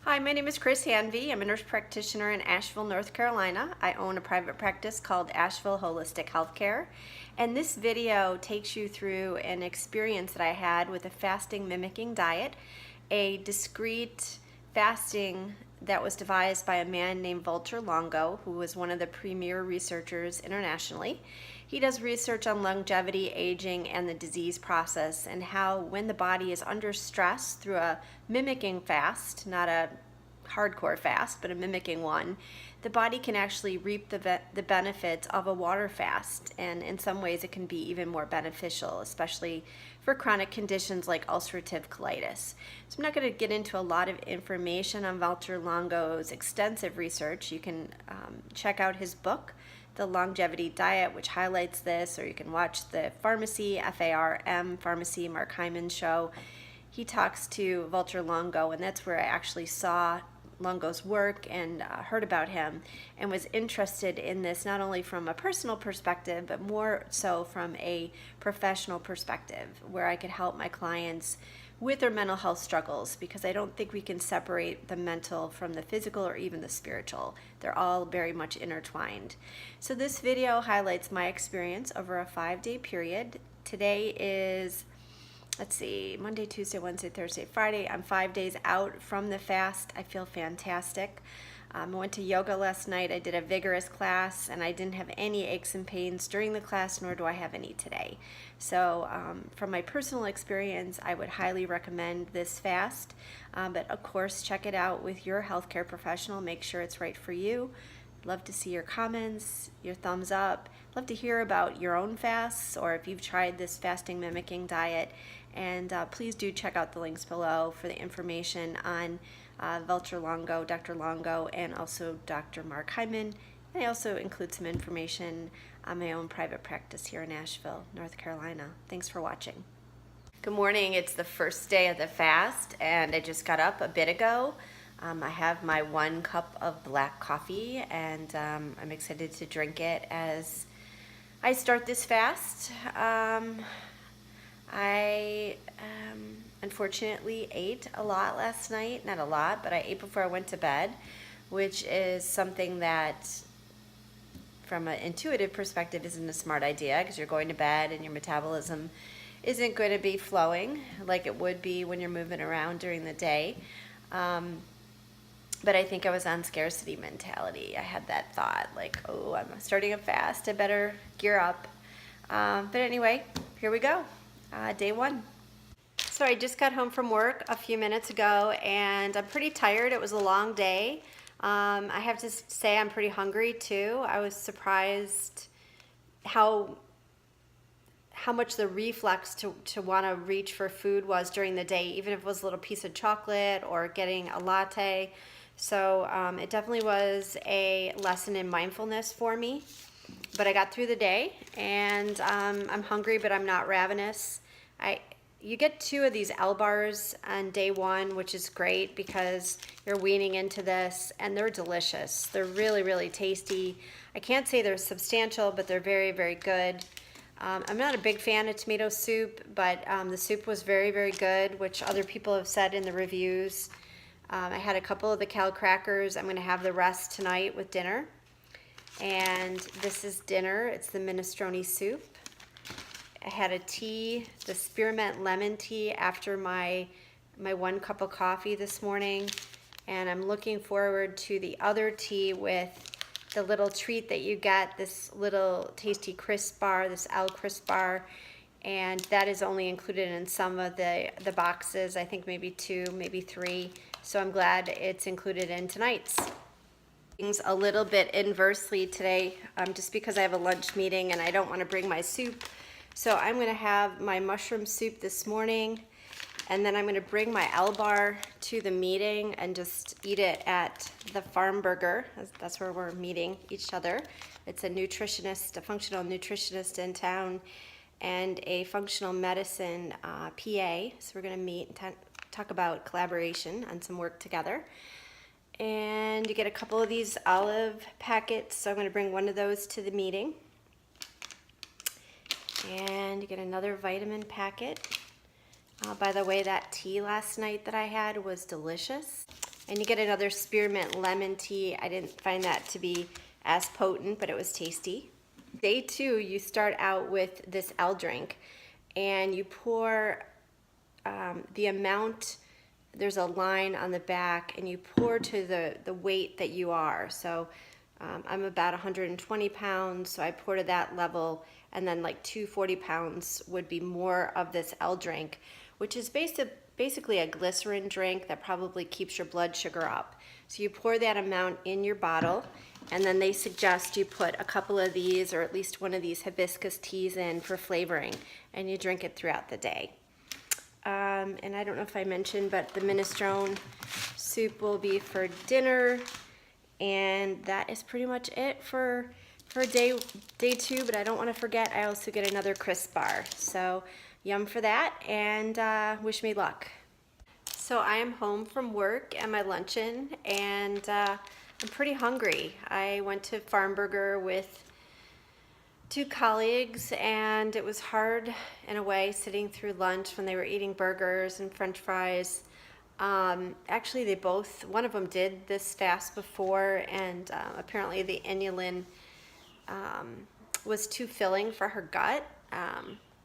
Hi, my name is Kris Hanvey. I'm a nurse practitioner in Asheville, North Carolina. I own a private practice called Asheville Holistic Healthcare. And this video takes you through an experience that I had with a fasting mimicking diet, a discrete fasting that was devised by a man named Walter Longo, who was one of the premier researchers internationally. He does research on longevity, aging, and the disease process, and how when the body is under stress through a mimicking fast, not a hardcore fast, but a mimicking one, the body can actually reap the benefits of a water fast, and in some ways it can be even more beneficial, especially for chronic conditions like ulcerative colitis. So I'm not going to get into a lot of information on Walter Longo's extensive research. You can check out his book, The Longevity Diet, which highlights this, or you can watch the Pharmacy, F-A-R-M, Pharmacy, Mark Hyman show. He talks to Walter Longo, and that's where I actually saw Longo's work and heard about him, and was interested in this not only from a personal perspective, but more so from a professional perspective, where I could help my clients with their mental health struggles, because I don't think we can separate the mental from the physical or even the spiritual. They're all very much intertwined. So this video highlights my experience over a 5-day period. Today is, let's see, Monday, Tuesday, Wednesday, Thursday, Friday. I'm 5 days out from the fast. I feel fantastic. I went to yoga last night. I did a vigorous class, and I didn't have any aches and pains during the class, nor do I have any today. So from my personal experience, I would highly recommend this fast. But of course, check it out with your healthcare professional. Make sure it's right for you. Love to see your comments, your thumbs up. Love to hear about your own fasts, or if you've tried this fasting mimicking diet. And please do check out the links below for the information on Walter Longo, Dr. Longo, and also Dr. Mark Hyman. And I also include some information on my own private practice here in Asheville, North Carolina. Thanks for watching. Good morning. It's the first day of the fast, and I just got up a bit ago. I have my 1 cup of black coffee, and I'm excited to drink it as I start this fast. I unfortunately ate a lot last night. Not a lot, but I ate before I went to bed, which is something that from an intuitive perspective isn't a smart idea, because you're going to bed and your metabolism isn't going to be flowing like it would be when you're moving around during the day. But I think I was on scarcity mentality. I had that thought like, oh, I'm starting a fast, I better gear up. But anyway, here we go. Day 1. So I just got home from work a few minutes ago, and I'm pretty tired. It was a long day. I have to say I'm pretty hungry too. I was surprised how much the reflex to want to reach for food was during the day, even if it was a little piece of chocolate or getting a latte. So it definitely was a lesson in mindfulness for me. But I got through the day, and I'm hungry, but I'm not ravenous. You get 2 of these L bars on day 1, which is great because you're weaning into this, and they're delicious. They're really, really tasty. I can't say they're substantial, but they're very, very good. I'm not a big fan of tomato soup, but the soup was very, very good, which other people have said in the reviews. I had a couple of the Cal crackers. I'm going to have the rest tonight with dinner. And this is dinner. It's the minestrone soup. I had a tea, the spearmint lemon tea, after my 1 cup of coffee this morning. And I'm looking forward to the other tea with the little treat that you get, this little tasty crisp bar, this L crisp bar. And that is only included in some of the boxes, I think maybe 2, maybe 3. So I'm glad it's included in tonight's. Things a little bit inversely today, just because I have a lunch meeting and I don't want to bring my soup. So I'm going to have my mushroom soup this morning, and then I'm going to bring my L bar to the meeting and just eat it at the Farm Burger. That's where we're meeting each other. It's a nutritionist, a functional nutritionist in town, and a functional medicine PA. So we're going to meet and talk about collaboration on some work together. And you get a couple of these olive packets, so I'm going to bring 1 of those to the meeting. And you get another vitamin packet. By the way, that tea last night that I had was delicious. And you get another spearmint lemon tea. I didn't find that to be as potent, but it was tasty. Day 2, you start out with this L drink, and you pour the amount. There's a line on the back, and you pour to the weight that you are. So I'm about 120 pounds, so I pour to that level, and then like 240 pounds would be more of this L drink, which is basically a glycerin drink that probably keeps your blood sugar up. So you pour that amount in your bottle, and then they suggest you put a couple of these, or at least one of these hibiscus teas in for flavoring, and you drink it throughout the day. And I don't know if I mentioned, but the minestrone soup will be for dinner, and that is pretty much it for day 2. But I don't want to forget, I also get another Kris bar. So yum for that, and wish me luck. So I am home from work and my luncheon, and I'm pretty hungry. I went to Farm Burger with 2 colleagues, and it was hard in a way sitting through lunch when they were eating burgers and french fries. Actually, one of them did this fast before, and apparently the inulin was too filling for her gut,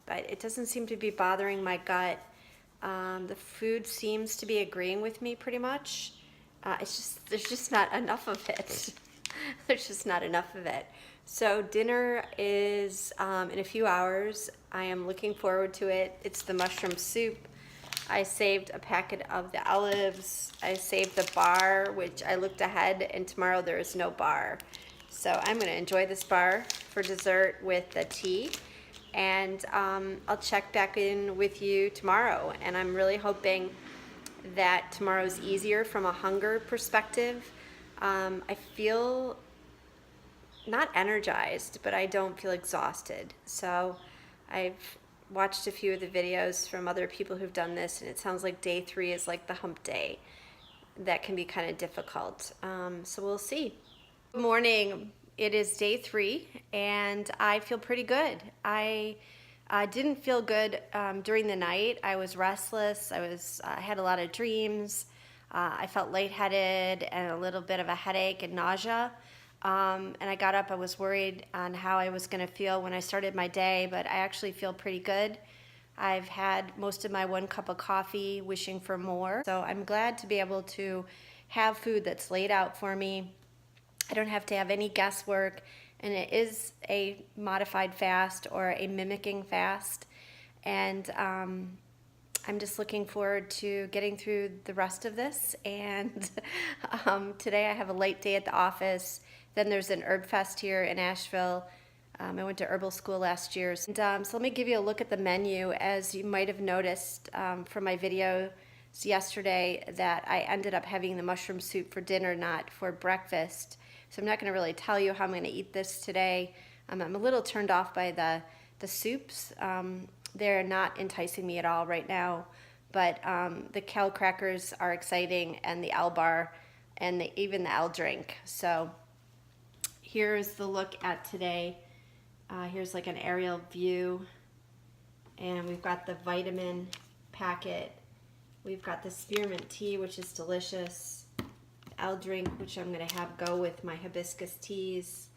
but it doesn't seem to be bothering my gut. The food seems to be agreeing with me pretty much. There's just not enough of it. There's just not enough of it. So dinner is in a few hours. I am looking forward to it. It's the mushroom soup. I saved a packet of the olives. I saved the bar, which I looked ahead, and tomorrow there is no bar. So I'm going to enjoy this bar for dessert with the tea. And I'll check back in with you tomorrow. And I'm really hoping that tomorrow's easier from a hunger perspective. I feel not energized, but I don't feel exhausted. So I've watched a few of the videos from other people who've done this, and it sounds like day 3 is like the hump day. That can be kind of difficult. So we'll see. Good morning. It is day 3, and I feel pretty good. I didn't feel good during the night. I was restless. I had a lot of dreams. I felt lightheaded and a little bit of a headache and nausea. And I got up, I was worried on how I was going to feel when I started my day, but I actually feel pretty good. I've had most of my 1 cup of coffee, wishing for more. So I'm glad to be able to have food that's laid out for me. I don't have to have any guesswork, and it is a modified fast or a mimicking fast. And I'm just looking forward to getting through the rest of this. And today I have a late day at the office. Then there's an herb fest here in Asheville. I went to herbal school last year. And, so let me give you a look at the menu. As you might have noticed from my video yesterday, that I ended up having the mushroom soup for dinner, not for breakfast. So I'm not going to really tell you how I'm going to eat this today. I'm a little turned off by the soups. They're not enticing me at all right now. But the kale crackers are exciting, and the L bar, and even the L drink. So here's the look at today. Here's like an aerial view, and we've got the vitamin packet. We've got the spearmint tea, which is delicious. L drink, which I'm going to have go with my hibiscus teas.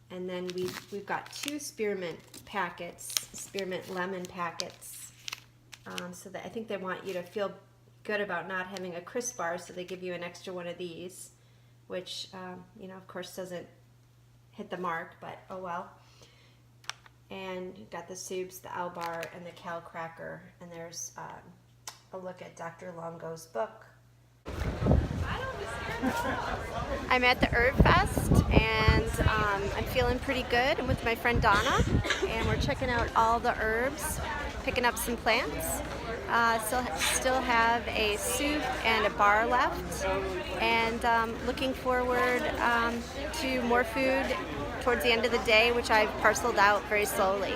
And then we've got 2 spearmint packets, spearmint lemon packets. So that I think they want you to feel good about not having a Kris bar, so they give you an extra one of these, which of course doesn't hit the mark, but oh well. And you've got the soups, the L bar, and the kale cracker. And there's a look at Dr. Longo's book. I'm at the Herb Fest, and I'm feeling pretty good. I'm with my friend Donna, and we're checking out all the herbs, picking up some plants. Still have a soup and a bar left, and looking forward to more food towards the end of the day, which I've parceled out very slowly.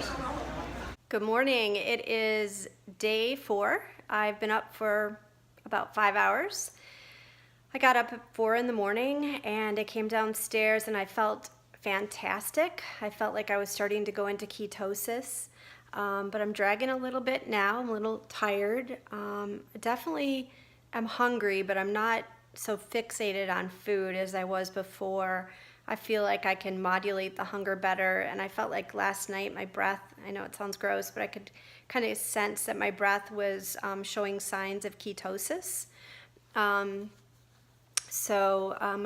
Good morning. It is day 4. I've been up for about 5 hours. I got up at 4 in the morning, and I came downstairs, and I felt fantastic. I felt like I was starting to go into ketosis, but I'm dragging a little bit now. I'm a little tired. Definitely I'm hungry, but I'm not so fixated on food as I was before. I feel like I can modulate the hunger better. And I felt like last night my breath, I know it sounds gross, but I could kind of sense that my breath was showing signs of ketosis. My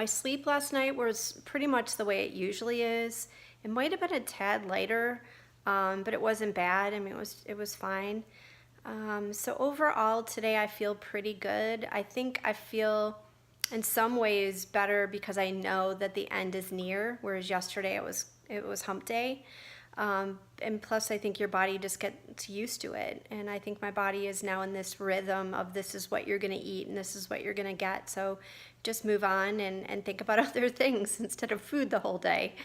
sleep last night was pretty much the way it usually is. It might have been a tad lighter, but it wasn't bad. I mean, it was fine. So overall today I feel pretty good. I think I feel in some ways better because I know that the end is near, whereas yesterday it was hump day. And plus I think your body just gets used to it. And I think my body is now in this rhythm of this is what you're going to eat and this is what you're going to get. So just move on and think about other things instead of food the whole day.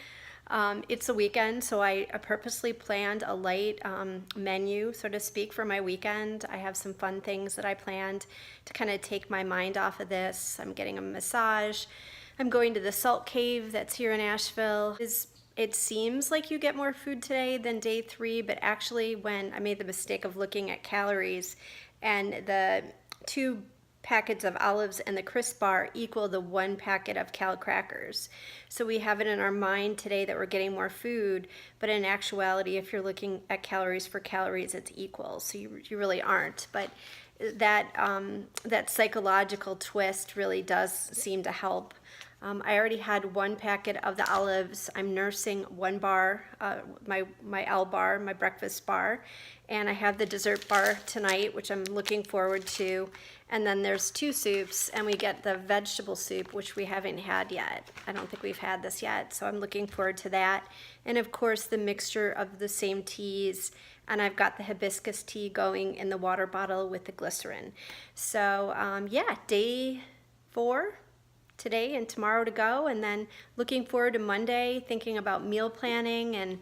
It's a weekend, so I purposely planned a light menu, so to speak, for my weekend. I have some fun things that I planned to kind of take my mind off of this. I'm getting a massage. I'm going to the Salt Cave that's here in Asheville. It seems like you get more food today than day 3, but actually when I made the mistake of looking at calories and the 2 packets of olives and the crisp bar equal the 1 packet of Cal crackers. So we have it in our mind today that we're getting more food, but in actuality, if you're looking at calories for calories, it's equal. So you really aren't. But that psychological twist really does seem to help. I already had 1 packet of the olives. I'm nursing 1 bar, my L bar, my breakfast bar, and I have the dessert bar tonight, which I'm looking forward to. And then there's 2 soups, and we get the vegetable soup, which we haven't had yet. I don't think we've had this yet, so I'm looking forward to that. And of course, the mixture of the same teas, and I've got the hibiscus tea going in the water bottle with the glycerin. So yeah, day 4. Today and tomorrow to go, and then looking forward to Monday, thinking about meal planning. And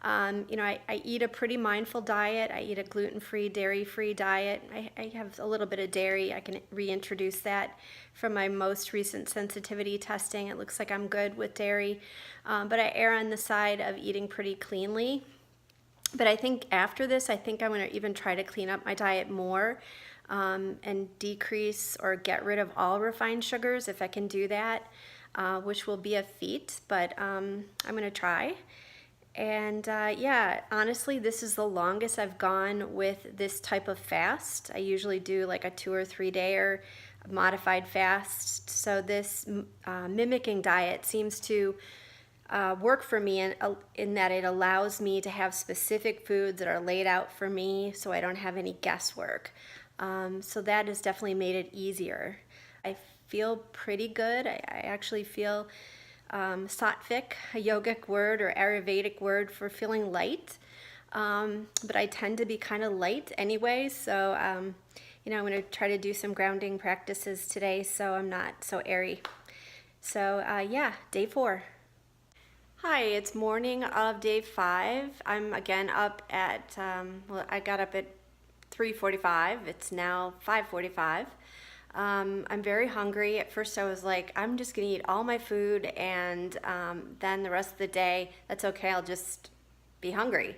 I eat a pretty mindful diet. I eat a gluten-free, dairy-free diet. I have a little bit of dairy. I can reintroduce that from my most recent sensitivity testing. It looks like I'm good with dairy, but I err on the side of eating pretty cleanly. But I think after this, I think I'm going to even try to clean up my diet more. And decrease or get rid of all refined sugars if I can do that, which will be a feat, but I'm going to try. And yeah, honestly, this is the longest I've gone with this type of fast. I usually do like a 2 or 3 day or modified fast. So this mimicking diet seems to work for me in that it allows me to have specific foods that are laid out for me so I don't have any guesswork. So that has definitely made it easier. I feel pretty good. I actually feel sattvic, a yogic word or Ayurvedic word for feeling light. But I tend to be kind of light anyway, so I'm going to try to do some grounding practices today so I'm not so airy. So yeah, day 4. Hi, it's morning of day 5. I'm again up at, I got up at 3:45. It's now 5:45. I'm very hungry. At first I was like, I'm just gonna eat all my food and then the rest of the day, that's okay, I'll just be hungry.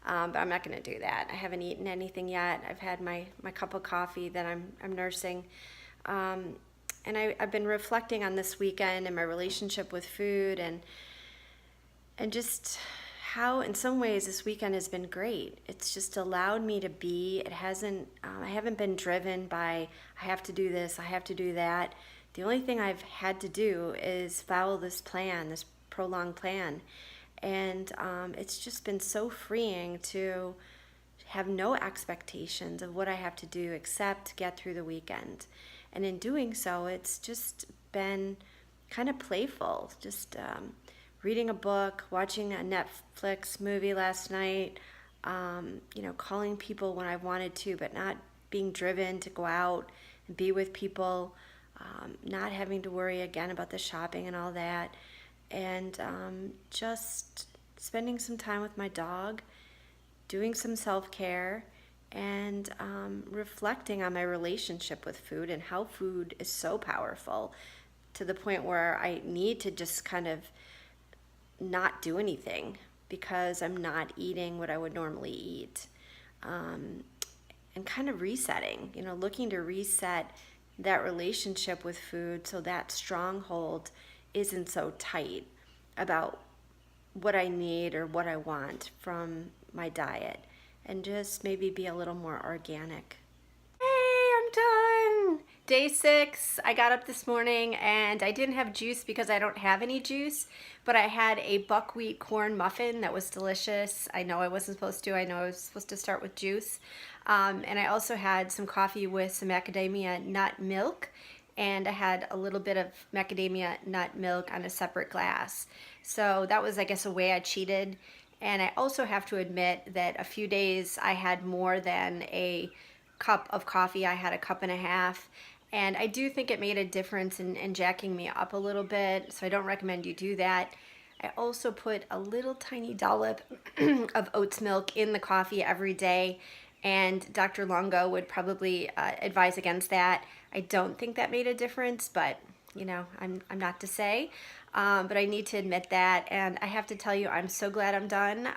But I'm not gonna do that. I haven't eaten anything yet. I've had my cup of coffee that I'm nursing. And I've been reflecting on this weekend and my relationship with food and just how in some ways this weekend has been great. It's just allowed me to be. It hasn't, I haven't been driven by, I have to do this, I have to do that. The only thing I've had to do is follow this plan, this prolonged plan. And it's just been so freeing to have no expectations of what I have to do except get through the weekend. And in doing so, it's just been kind of playful, just reading a book, watching a Netflix movie last night, calling people when I wanted to, but not being driven to go out and be with people, not having to worry again about the shopping and all that, and just spending some time with my dog, doing some self-care, and reflecting on my relationship with food and how food is so powerful to the point where I need to just kind of not do anything because I'm not eating what I would normally eat, and kind of resetting, looking to reset that relationship with food so that stronghold isn't so tight about what I need or what I want from my diet, and just maybe be a little more organic. Hey, I'm done. Day 6. I got up this morning and I didn't have juice because I don't have any juice, but I had a buckwheat corn muffin that was delicious. I know I wasn't supposed to. I know I was supposed to start with juice. And I also had some coffee with some macadamia nut milk, and I had a little bit of macadamia nut milk on a separate glass. So that was, I guess, a way I cheated. And I also have to admit that a few days I had more than a cup of coffee. I had a cup and a half. And I do think it made a difference in jacking me up a little bit. So I don't recommend you do that. I also put a little tiny dollop of oats milk in the coffee every day. And Dr. Longo would probably advise against that. I don't think that made a difference, but you know, I'm not to say. But I need to admit that, and I have to tell you, I'm so glad I'm done.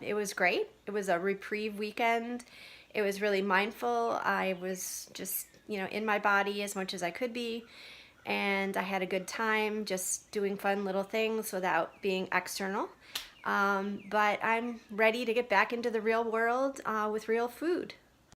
It was great. It was a reprieve weekend. It was really mindful. I was just, you know, in my body as much as I could be, and I had a good time just doing fun little things without being external. But I'm ready to get back into the real world with real food.